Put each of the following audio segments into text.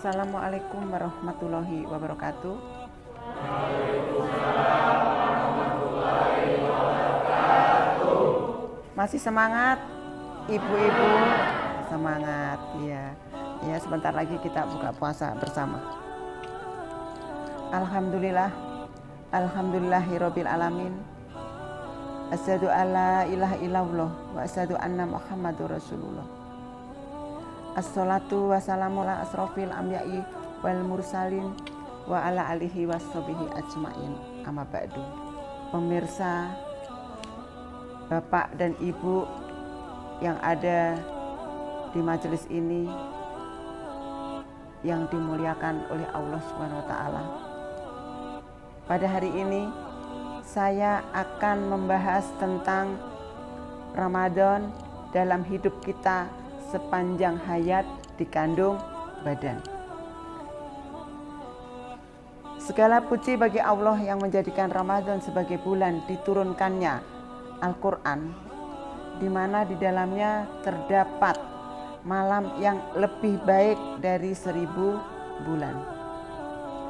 Assalamualaikum warahmatullahi wabarakatuh. Masih semangat, ibu-ibu? Semangat, ya. Ya, sebentar lagi kita buka puasa bersama. Alhamdulillah, alhamdulillahirabbil alamin. Asyhadu alla ilaha illallah wa asyhadu anna Muhammadur Rasulullah. Assalatu wassalamu ala asrofil anbiya'i wal mursalin wa ala alihi washabihi ajmain, amma ba'du. Pemirsa, Bapak dan Ibu yang ada di majelis ini yang dimuliakan oleh Allah Subhanahu wa taala. Pada hari ini saya akan membahas tentang Ramadan dalam hidup kita sepanjang hayat di kandung badan. Segala puji bagi Allah yang menjadikan Ramadan sebagai bulan diturunkannya Al-Quran, di mana di dalamnya terdapat malam yang lebih baik dari 1000 bulan,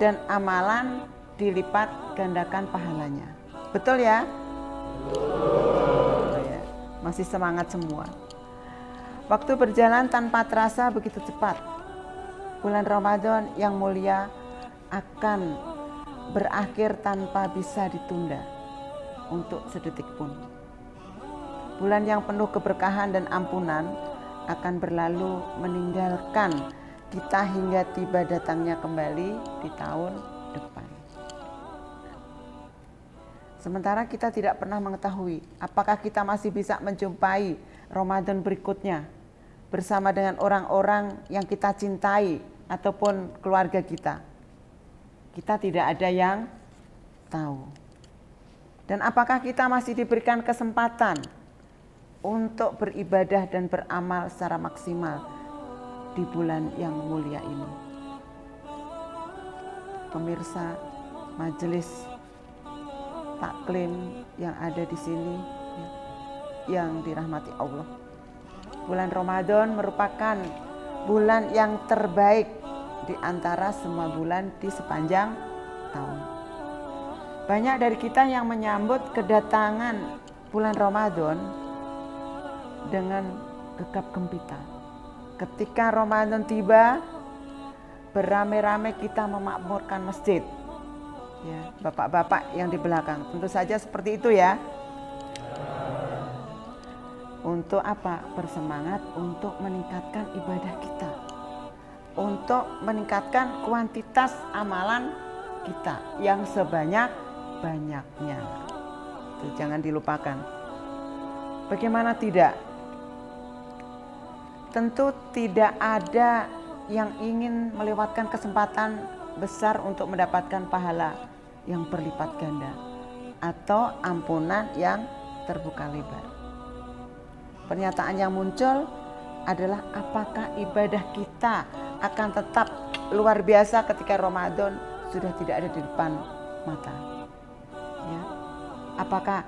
dan amalan dilipat gandakan pahalanya. Betul ya? Betul. Ya. Masih semangat semua. Waktu berjalan tanpa terasa begitu cepat. Bulan Ramadan yang mulia akan berakhir tanpa bisa ditunda untuk sedetik pun. Bulan yang penuh keberkahan dan ampunan akan berlalu meninggalkan kita hingga tiba datangnya kembali di tahun depan. Sementara kita tidak pernah mengetahui apakah kita masih bisa menjumpai Ramadan berikutnya bersama dengan orang-orang yang kita cintai ataupun keluarga kita. Kita tidak ada yang tahu. Dan apakah kita masih diberikan kesempatan untuk beribadah dan beramal secara maksimal di bulan yang mulia ini? Pemirsa majelis taklim yang ada di sini, yang dirahmati Allah, bulan Ramadan merupakan bulan yang terbaik di antara semua bulan di sepanjang tahun. Banyak dari kita yang menyambut kedatangan bulan Ramadan dengan gegap gempita. Ketika Ramadan tiba, beramai-ramai kita memakmurkan masjid. Ya, bapak-bapak yang di belakang, tentu saja seperti itu ya. Untuk apa? Bersemangat untuk meningkatkan ibadah kita, untuk meningkatkan kuantitas amalan kita yang sebanyak-banyaknya. Itu jangan dilupakan. Bagaimana tidak? Tentu tidak ada yang ingin melewatkan kesempatan besar untuk mendapatkan pahala yang berlipat ganda atau ampunan yang terbuka lebar. Pernyataan yang muncul adalah apakah ibadah kita akan tetap luar biasa ketika Ramadan sudah tidak ada di depan mata? Ya. Apakah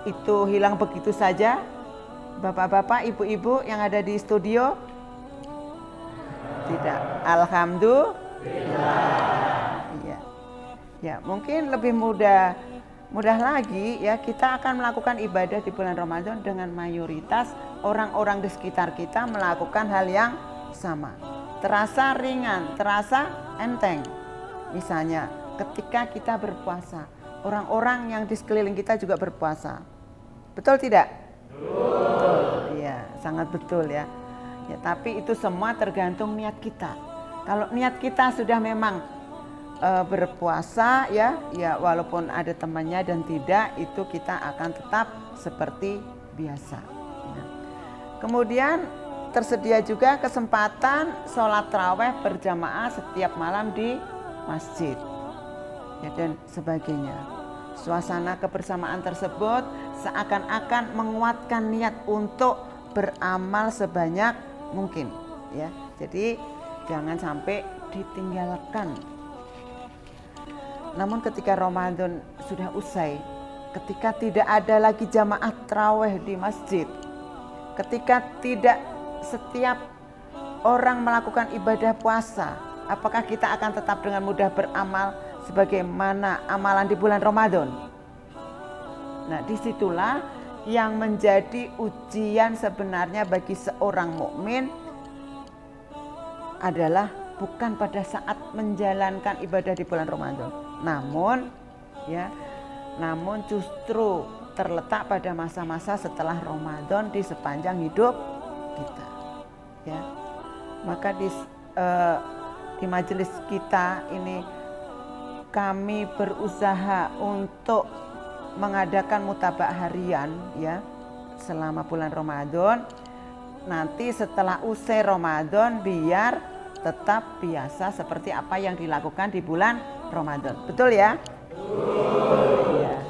itu hilang begitu saja? Bapak-bapak, ibu-ibu yang ada di studio? Tidak. Alhamdulillah. Ya. Ya, mungkin lebih mudah lagi ya, kita akan melakukan ibadah di bulan Ramadan dengan mayoritas orang-orang di sekitar kita melakukan hal yang sama. Terasa ringan, terasa enteng. Misalnya ketika kita berpuasa, orang-orang yang di sekeliling kita juga berpuasa. Betul tidak? Betul. Iya, sangat betul ya. Ya, tapi itu semua tergantung niat kita. Kalau niat kita sudah memang berpuasa ya walaupun ada temannya dan tidak, itu kita akan tetap seperti biasa. Ya. Kemudian tersedia juga kesempatan sholat tarawih berjamaah setiap malam di masjid ya, dan sebagainya. Suasana kebersamaan tersebut seakan-akan menguatkan niat untuk beramal sebanyak mungkin ya. Jadi jangan sampai ditinggalkan. Namun ketika Ramadan sudah usai, ketika tidak ada lagi jamaah tarawih di masjid, ketika tidak setiap orang melakukan ibadah puasa, apakah kita akan tetap dengan mudah beramal sebagaimana amalan di bulan Ramadan? Nah, disitulah yang menjadi ujian sebenarnya bagi seorang mukmin adalah bukan pada saat menjalankan ibadah di bulan Ramadan, namun justru terletak pada masa-masa setelah Ramadan di sepanjang hidup kita. Ya, maka di majelis kita ini kami berusaha untuk mengadakan mutabak harian ya selama bulan Ramadan. Nanti setelah usai Ramadan biar tetap biasa seperti apa yang dilakukan di bulan Ramadan. Betul ya? Betul. Ya.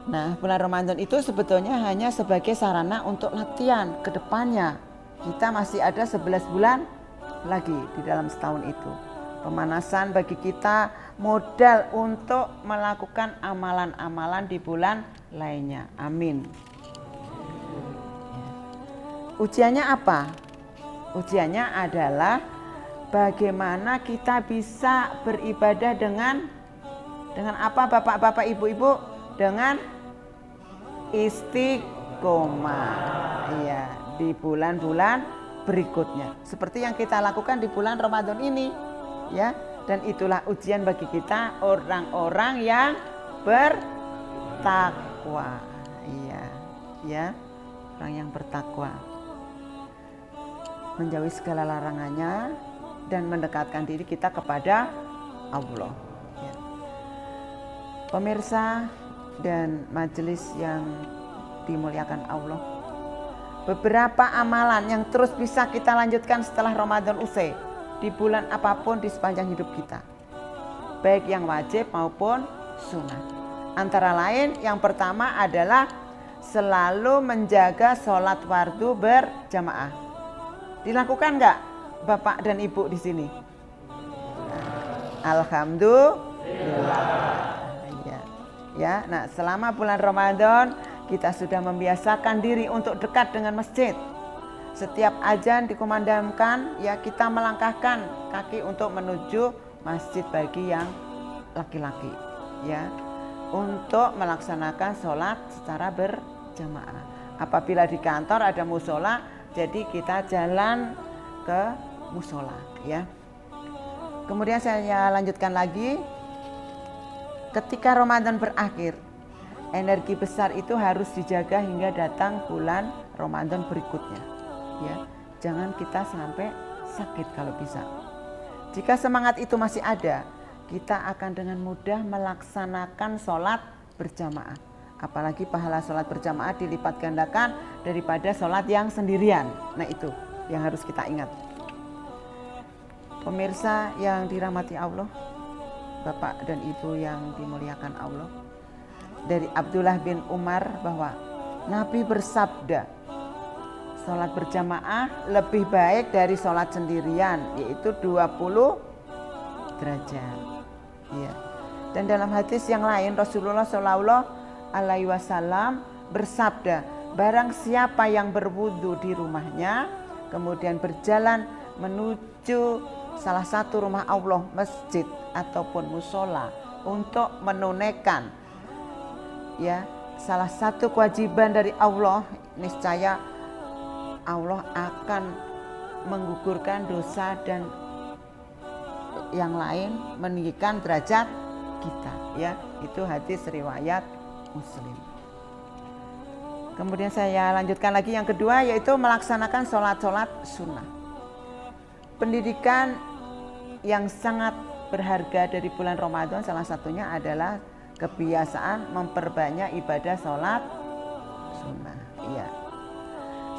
Nah, bulan Ramadan itu sebetulnya hanya sebagai sarana untuk latihan ke depannya. Kita masih ada 11 bulan lagi di dalam setahun itu. Pemanasan bagi kita, modal untuk melakukan amalan-amalan di bulan lainnya. Amin. Ujiannya apa? Ujiannya adalah bagaimana kita bisa beribadah dengan apa Bapak-bapak, Ibu-ibu? Dengan istiqomah. Iya, di bulan-bulan berikutnya. Seperti yang kita lakukan di bulan Ramadan ini, ya. Dan itulah ujian bagi kita orang-orang yang bertakwa. Iya, ya. Orang yang bertakwa. Menjauhi segala larangannya dan mendekatkan diri kita kepada Allah. Ya. Pemirsa dan majelis yang dimuliakan Allah, beberapa amalan yang terus bisa kita lanjutkan setelah Ramadan usai di bulan apapun di sepanjang hidup kita, baik yang wajib maupun sunnah. Antara lain yang pertama adalah selalu menjaga sholat fardu berjamaah. Dilakukan nggak Bapak dan Ibu di sini? Alhamdulillah. Ya, nah selama bulan Ramadan kita sudah membiasakan diri untuk dekat dengan masjid. Setiap azan dikumandangkan, ya kita melangkahkan kaki untuk menuju masjid bagi yang laki-laki, ya, untuk melaksanakan sholat secara berjamaah. Apabila di kantor ada musola, jadi kita jalan ke musola, ya. Kemudian saya lanjutkan lagi. Ketika Ramadan berakhir, energi besar itu harus dijaga hingga datang bulan Ramadan berikutnya. Ya, jangan kita sampai sakit kalau bisa. Jika semangat itu masih ada, kita akan dengan mudah melaksanakan sholat berjamaah. Apalagi pahala sholat berjamaah dilipat gandakan daripada sholat yang sendirian. Nah itu yang harus kita ingat. Pemirsa yang dirahmati Allah, Bapak dan Ibu yang dimuliakan Allah, dari Abdullah bin Umar bahwa Nabi bersabda, sholat berjamaah lebih baik dari sholat sendirian, yaitu 20 derajat. Ya. Dan dalam hadis yang lain Rasulullah Shallallahu Alaihi Wasallam bersabda, barang siapa yang berwudu di rumahnya, kemudian berjalan menuju salah satu rumah Allah, masjid ataupun musola, untuk menunaikan ya salah satu kewajiban dari Allah, niscaya Allah akan menggugurkan dosa dan yang lain, meninggikan derajat kita, ya. Itu hadis riwayat Muslim. Kemudian saya lanjutkan lagi yang kedua, yaitu melaksanakan sholat-sholat sunnah. Pendidikan yang sangat berharga dari bulan Ramadan salah satunya adalah kebiasaan memperbanyak ibadah sholat sunnah, ya.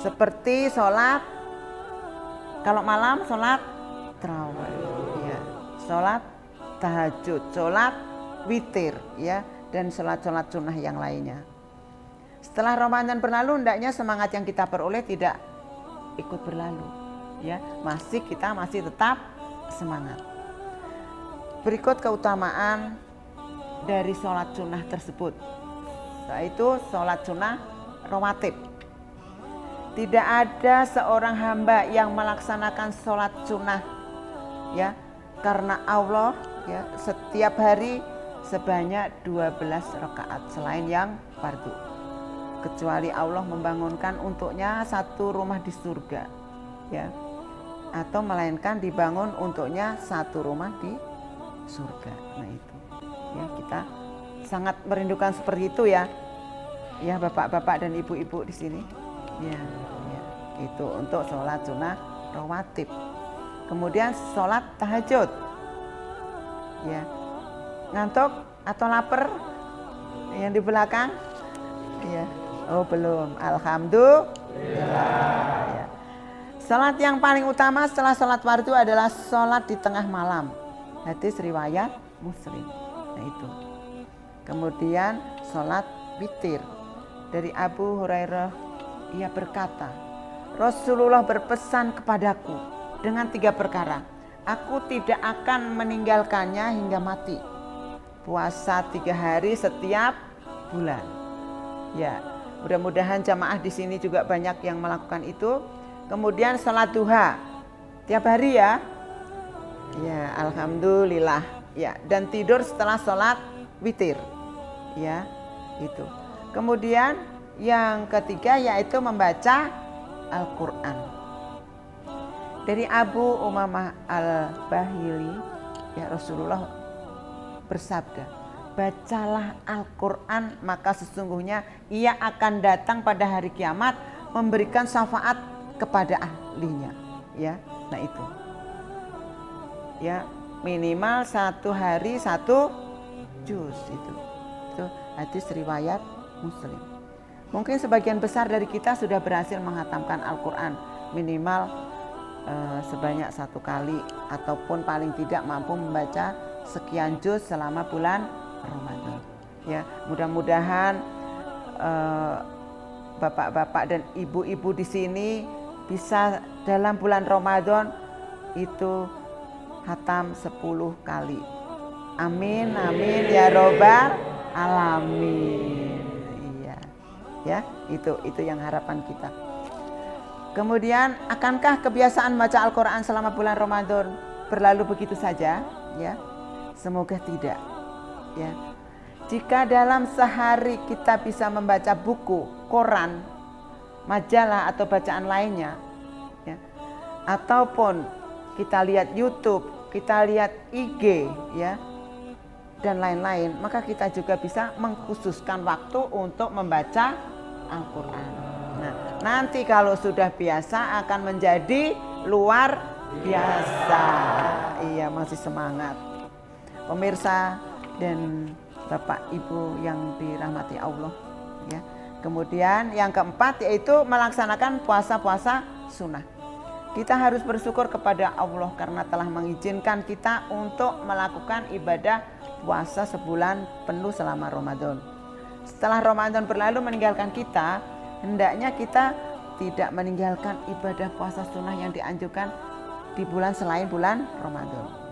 Seperti sholat, kalau malam sholat tarawih, ya, sholat tahajud, sholat witir, ya, dan sholat-sholat sunnah yang lainnya. Setelah Ramadan berlalu, hendaknya semangat yang kita peroleh tidak ikut berlalu, ya, kita masih tetap semangat. Berikut keutamaan dari sholat sunnah tersebut, yaitu sholat sunnah rawatib. Tidak ada seorang hamba yang melaksanakan sholat sunnah, ya, karena Allah, ya, setiap hari sebanyak 12 rakaat selain yang fardu, kecuali Allah membangunkan untuknya satu rumah di surga, ya, atau melainkan dibangun untuknya satu rumah di surga. Nah itu, ya, kita sangat merindukan seperti itu, ya, ya, bapak-bapak dan ibu-ibu di sini, ya, ya, itu untuk sholat sunnah rawatib. Kemudian sholat tahajud, ya. Ngantuk atau lapar yang di belakang, ya. Oh belum, alhamdulillah, ya. Sholat yang paling utama setelah sholat fardu adalah sholat di tengah malam, hadis riwayat Muslim. Nah itu. Kemudian sholat witir dari Abu Hurairah, ia berkata, Rasulullah berpesan kepadaku dengan 3 perkara, aku tidak akan meninggalkannya hingga mati. Puasa 3 hari setiap bulan, ya. Mudah-mudahan jamaah di sini juga banyak yang melakukan itu. Kemudian sholat duha tiap hari, ya, ya, alhamdulillah, ya, dan tidur setelah sholat witir, ya, itu. Kemudian yang ketiga yaitu membaca Al-Quran. Dari Abu Umamah Al-Bahili, ya, Rasulullah bersabda, bacalah Al-Quran, maka sesungguhnya ia akan datang pada hari kiamat memberikan syafaat kepada ahlinya, ya. Nah itu, ya, minimal 1 hari 1 juz, itu hadis riwayat Muslim. Mungkin sebagian besar dari kita sudah berhasil menghatamkan Al-Quran minimal sebanyak 1 kali, ataupun paling tidak mampu membaca sekian juz selama bulan Ramadan, ya. Mudah-mudahan bapak-bapak dan ibu-ibu di sini bisa dalam bulan Ramadan itu hatam 10 kali. Amin, amin ya robbal alamin. Iya, ya, itu yang harapan kita. Kemudian, akankah kebiasaan baca Al-Quran selama bulan Ramadan berlalu begitu saja? Ya, semoga tidak. Ya, jika dalam sehari kita bisa membaca buku, koran, majalah atau bacaan lainnya, ya, ataupun kita lihat YouTube, kita lihat IG, ya, dan lain-lain, maka kita juga bisa mengkhususkan waktu untuk membaca Al-Quran. Nah, nanti kalau sudah biasa akan menjadi luar biasa. Iya, masih semangat. Pemirsa dan Bapak Ibu yang dirahmati Allah, ya. Kemudian yang keempat yaitu melaksanakan puasa-puasa sunnah. Kita harus bersyukur kepada Allah karena telah mengizinkan kita untuk melakukan ibadah puasa sebulan penuh selama Ramadan. Setelah Ramadan berlalu meninggalkan kita, hendaknya kita tidak meninggalkan ibadah puasa sunnah yang dianjurkan di bulan selain bulan Ramadan.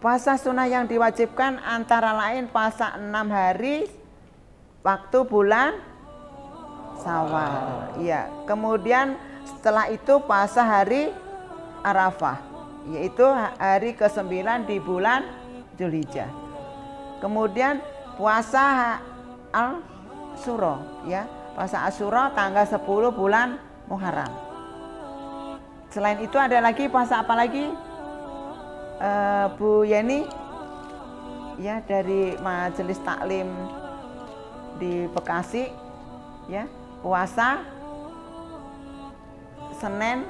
Puasa sunnah yang diwajibkan antara lain puasa 6 hari waktu bulan Syawal, ya. Kemudian setelah itu puasa hari Arafah, yaitu hari ke-9 di bulan Dzulhijjah. Kemudian puasa Asyura, ya, puasa Asyura tanggal 10 bulan Muharram. Selain itu ada lagi puasa apa lagi? Bu Yeni, ya, dari Majelis Taklim di Bekasi, ya, puasa Senin,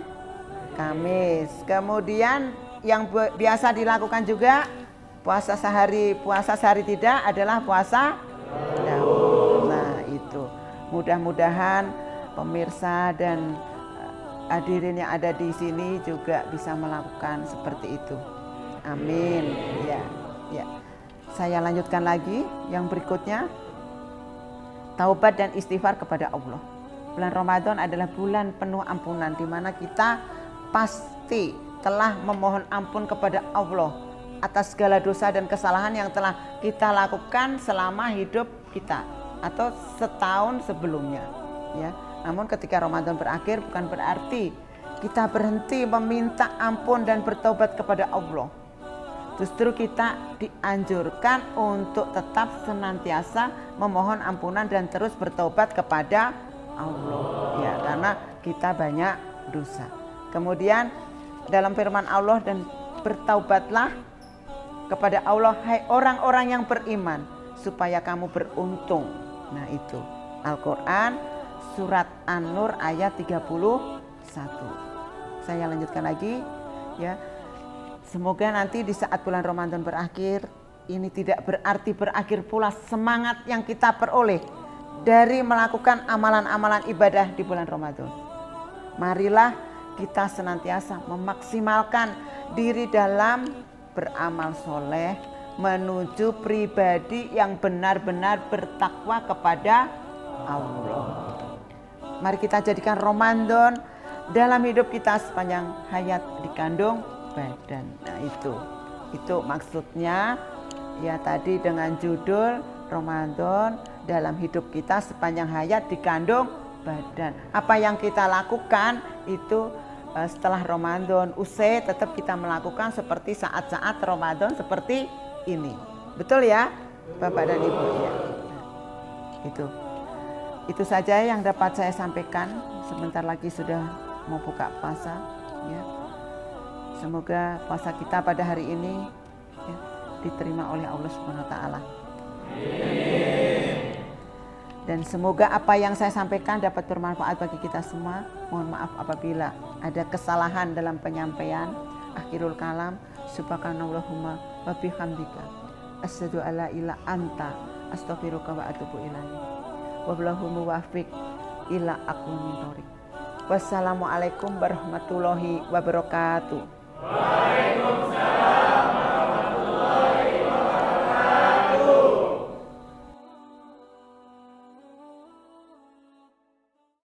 Kamis. Kemudian yang biasa dilakukan juga puasa sehari tidak adalah puasa Daud. Nah, itu mudah-mudahan pemirsa dan hadirin yang ada di sini juga bisa melakukan seperti itu. Amin. Ya, ya. Saya lanjutkan lagi yang berikutnya. Taubat dan istighfar kepada Allah. Bulan Ramadan adalah bulan penuh ampunan, di mana kita pasti telah memohon ampun kepada Allah atas segala dosa dan kesalahan yang telah kita lakukan selama hidup kita atau setahun sebelumnya, ya. Namun ketika Ramadan berakhir bukan berarti kita berhenti meminta ampun dan bertobat kepada Allah. Justru kita dianjurkan untuk tetap senantiasa memohon ampunan dan terus bertobat kepada Allah, ya, karena kita banyak dosa. Kemudian dalam firman Allah, dan bertaubatlah kepada Allah hai orang-orang yang beriman supaya kamu beruntung. Nah, itu Al-Quran surat An-Nur ayat 31. Saya lanjutkan lagi, ya. Semoga nanti di saat bulan Ramadan berakhir, ini tidak berarti berakhir pula semangat yang kita peroleh dari melakukan amalan-amalan ibadah di bulan Ramadan. Marilah kita senantiasa memaksimalkan diri dalam beramal soleh menuju pribadi yang benar-benar bertakwa kepada Allah. Mari kita jadikan Ramadan dalam hidup kita sepanjang hayat dikandung badan. Nah, itu maksudnya, ya, tadi dengan judul Ramadan dalam hidup kita sepanjang hayat dikandung badan. Apa yang kita lakukan itu setelah Ramadan usai tetap kita melakukan seperti saat-saat Ramadan seperti ini. Betul ya, Bapak dan Ibu, ya. Itu saja yang dapat saya sampaikan. Sebentar lagi sudah mau buka puasa, ya. Semoga puasa kita pada hari ini, ya, diterima oleh Allah Subhanahu wa taala. Dan semoga apa yang saya sampaikan dapat bermanfaat bagi kita semua. Mohon maaf apabila ada kesalahan dalam penyampaian. Akhirul kalam, subhanallahumma wa bihamdika asyhadu alla ilaha anta astaghfiruka wa atubu ilaik. Wallahul muwaffiq ila aqwamit thoriq. Wassalamualaikum warahmatullahi wabarakatuh. Waalaikumsalam.